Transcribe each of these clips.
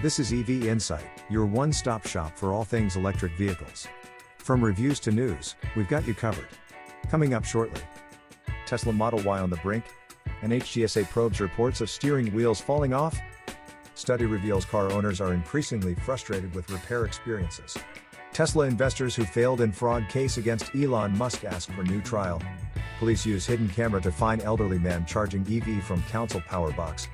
This is EV Insight, your one-stop shop for all things electric vehicles. From reviews to news, we've got you covered. Coming up shortly. Tesla Model Y on the brink. NHTSA probes reports of steering wheels falling off. Study reveals car owners are increasingly frustrated with repair experiences. Tesla investors who failed in fraud case against Elon Musk ask for new trial. Police use hidden camera to find elderly man charging EV from council power box.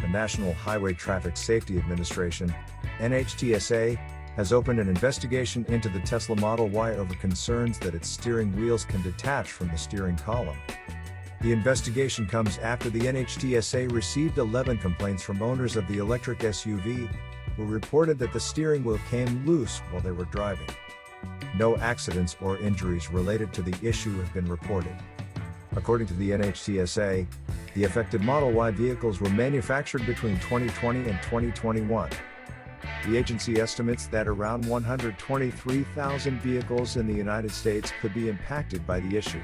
The National Highway Traffic Safety Administration, NHTSA, has opened an investigation into the Tesla Model Y over concerns that its steering wheels can detach from the steering column. The investigation comes after the NHTSA received 11 complaints from owners of the electric SUV, who reported that the steering wheel came loose while they were driving. No accidents or injuries related to the issue have been reported. According to the NHTSA, the affected Model Y vehicles were manufactured between 2020 and 2021. The agency estimates that around 123,000 vehicles in the United States could be impacted by the issue.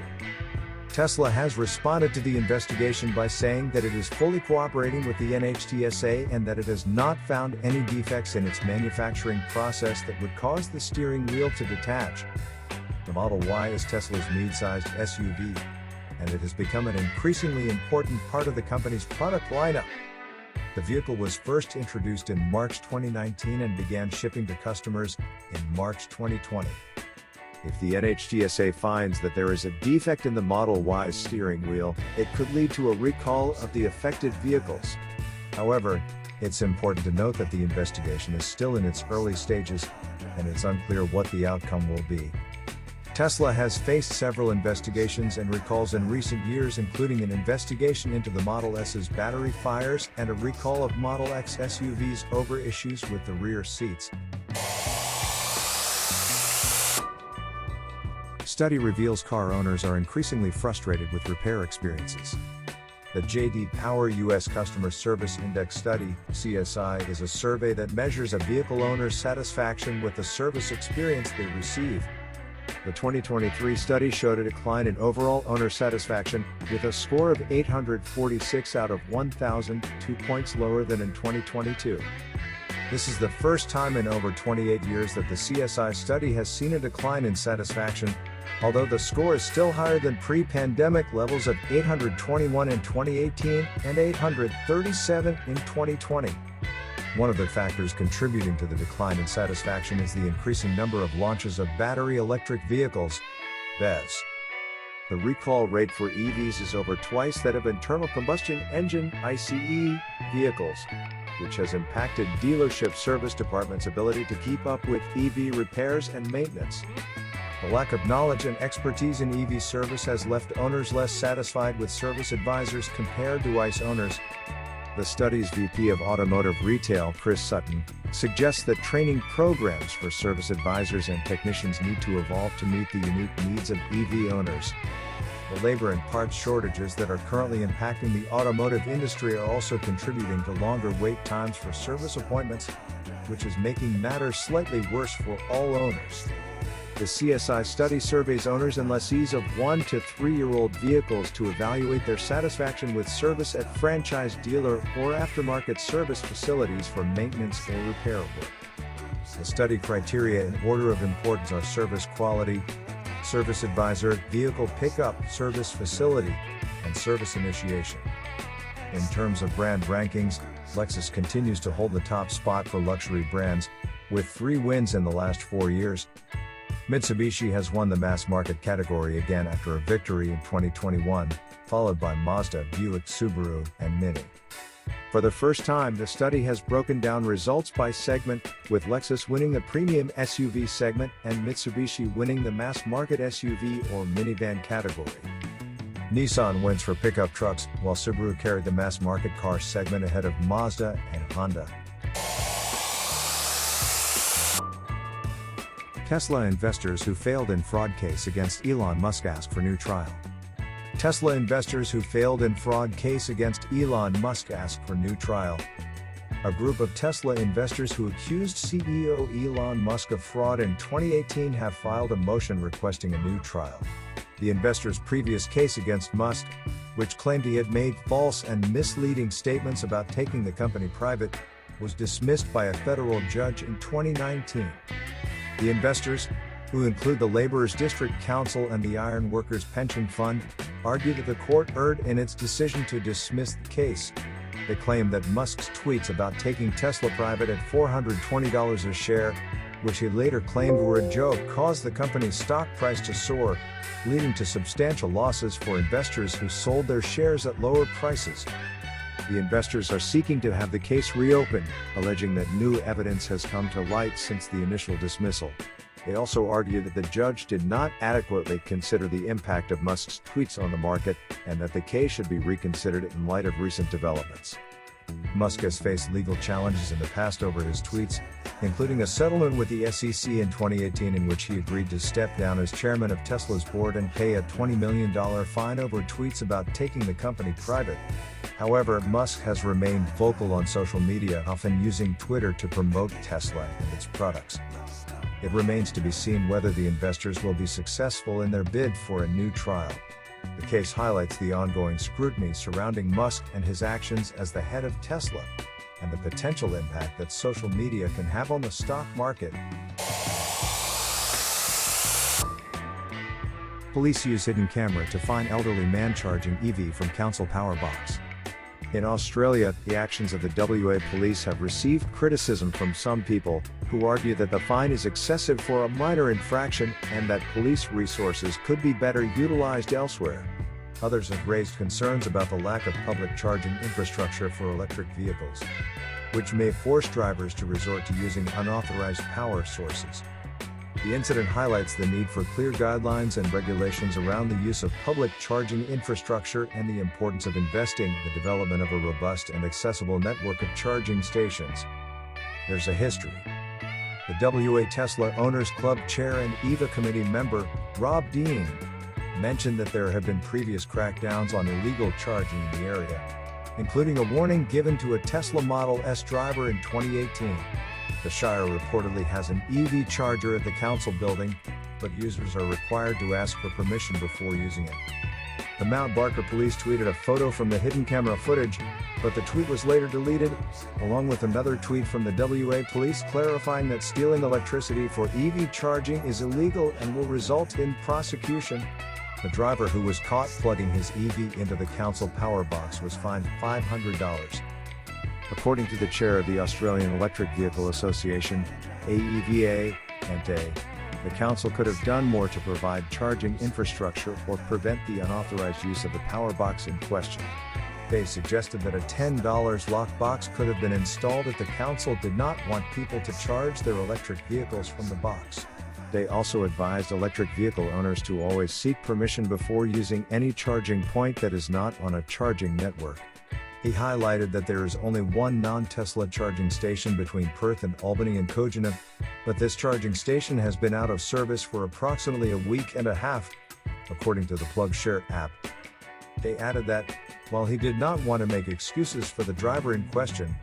Tesla has responded to the investigation by saying that it is fully cooperating with the NHTSA and that it has not found any defects in its manufacturing process that would cause the steering wheel to detach. The Model Y is Tesla's mid-sized SUV, and it has become an increasingly important part of the company's product lineup. The vehicle was first introduced in March 2019 and began shipping to customers in March 2020. If the NHTSA finds that there is a defect in the Model Y's steering wheel, it could lead to a recall of the affected vehicles. However, it's important to note that the investigation is still in its early stages, and it's unclear what the outcome will be. Tesla has faced several investigations and recalls in recent years, including an investigation into the Model S's battery fires and a recall of Model X SUVs over issues with the rear seats. Study reveals car owners are increasingly frustrated with repair experiences. The J.D. Power U.S. Customer Service Index Study, CSI, is a survey that measures a vehicle owner's satisfaction with the service experience they receive. The 2023 study showed a decline in overall owner satisfaction, with a score of 846 out of 1,000, 2 points lower than in 2022. This is the first time in over 28 years that the CSI study has seen a decline in satisfaction, although the score is still higher than pre-pandemic levels of 821 in 2018 and 837 in 2020. One of the factors contributing to the decline in satisfaction is the increasing number of launches of battery electric vehicles, BEVs. The recall rate for EVs is over twice that of internal combustion engine (ICE) vehicles, which has impacted dealership service departments' ability to keep up with EV repairs and maintenance. The lack of knowledge and expertise in EV service has left owners less satisfied with service advisors compared to ICE owners. The study's VP of Automotive Retail, Chris Sutton, suggests that training programs for service advisors and technicians need to evolve to meet the unique needs of EV owners. The labor and parts shortages that are currently impacting the automotive industry are also contributing to longer wait times for service appointments, which is making matters slightly worse for all owners. The CSI study surveys owners and lessees of 1 to 3-year-old vehicles to evaluate their satisfaction with service at franchise dealer or aftermarket service facilities for maintenance or repair work. The study criteria in order of importance are service quality, service advisor, vehicle pickup, service facility, and service initiation. In terms of brand rankings, Lexus continues to hold the top spot for luxury brands, with 3 wins in the last 4 years. Mitsubishi has won the mass market category again after a victory in 2021, followed by Mazda, Buick, Subaru, and Mini. For the first time, the study has broken down results by segment, with Lexus winning the premium SUV segment and Mitsubishi winning the mass market SUV or minivan category. Nissan wins for pickup trucks, while Subaru carried the mass market car segment ahead of Mazda and Honda. Tesla investors who failed in fraud case against Elon Musk ask for new trial. Tesla investors who failed in fraud case against Elon Musk ask for new trial. A group of Tesla investors who accused CEO Elon Musk of fraud in 2018 have filed a motion requesting a new trial. The investor's previous case against Musk, which claimed he had made false and misleading statements about taking the company private, was dismissed by a federal judge in 2019. The investors, who include the Laborers District Council and the Iron Workers Pension Fund, argue that the court erred in its decision to dismiss the case. They claim that Musk's tweets about taking Tesla private at $420 a share, which he later claimed were a joke, caused the company's stock price to soar, leading to substantial losses for investors who sold their shares at lower prices. The investors are seeking to have the case reopened, alleging that new evidence has come to light since the initial dismissal. They also argue that the judge did not adequately consider the impact of Musk's tweets on the market, and that the case should be reconsidered in light of recent developments. Musk has faced legal challenges in the past over his tweets, including a settlement with the SEC in 2018 in which he agreed to step down as chairman of Tesla's board and pay a $20 million fine over tweets about taking the company private. However, Musk has remained vocal on social media, often using Twitter to promote Tesla and its products. It remains to be seen whether the investors will be successful in their bid for a new trial. The case highlights the ongoing scrutiny surrounding Musk and his actions as the head of Tesla, and the potential impact that social media can have on the stock market. Police use hidden camera to find elderly man charging EV from council power box. In Australia, the actions of the WA police have received criticism from some people, who argue that the fine is excessive for a minor infraction and that police resources could be better utilized elsewhere. Others have raised concerns about the lack of public charging infrastructure for electric vehicles, which may force drivers to resort to using unauthorized power sources. The incident highlights the need for clear guidelines and regulations around the use of public charging infrastructure and the importance of investing in the development of a robust and accessible network of charging stations. There's a history. The WA Tesla Owners Club Chair and EVA Committee member, Rob Dean, mentioned that there have been previous crackdowns on illegal charging in the area, including a warning given to a Tesla Model S driver in 2018. The Shire reportedly has an EV charger at the council building, but users are required to ask for permission before using it. The Mount Barker police tweeted a photo from the hidden camera footage, but the tweet was later deleted, along with another tweet from the WA police clarifying that stealing electricity for EV charging is illegal and will result in prosecution. The driver who was caught plugging his EV into the council power box was fined $500. According to the chair of the Australian Electric Vehicle Association, AEVA, NTA, the council could have done more to provide charging infrastructure or prevent the unauthorized use of the power box in question. They suggested that a $10 lockbox could have been installed if the council did not want people to charge their electric vehicles from the box. They also advised electric vehicle owners to always seek permission before using any charging point that is not on a charging network. He highlighted that there is only one non-Tesla charging station between Perth and Albany and Kojonup, but this charging station has been out of service for approximately a week and a half, according to the PlugShare app. They added that, while he did not want to make excuses for the driver in question,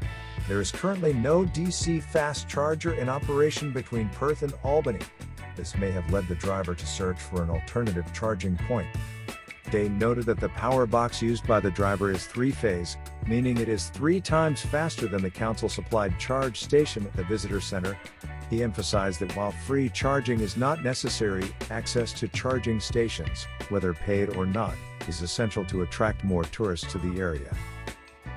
there is currently no DC fast charger in operation between Perth and Albany. This may have led the driver to search for an alternative charging point. They noted that the power box used by the driver is three-phase, meaning it is 3 times faster than the council-supplied charge station at the visitor center. He emphasized that while free charging is not necessary, access to charging stations, whether paid or not, is essential to attract more tourists to the area.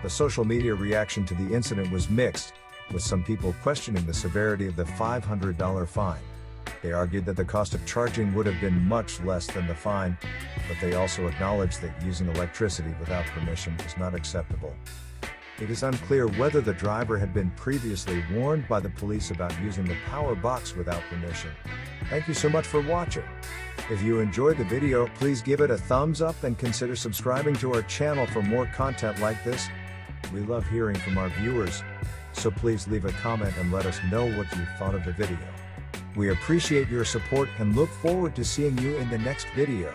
The social media reaction to the incident was mixed, with some people questioning the severity of the $500 fine. They argued that the cost of charging would have been much less than the fine, but they also acknowledged that using electricity without permission is not acceptable. It is unclear whether the driver had been previously warned by the police about using the power box without permission. Thank you so much for watching. If you enjoyed the video, please give it a thumbs up and consider subscribing to our channel for more content like this. We love hearing from our viewers, so please leave a comment and let us know what you thought of the video. We appreciate your support and look forward to seeing you in the next video.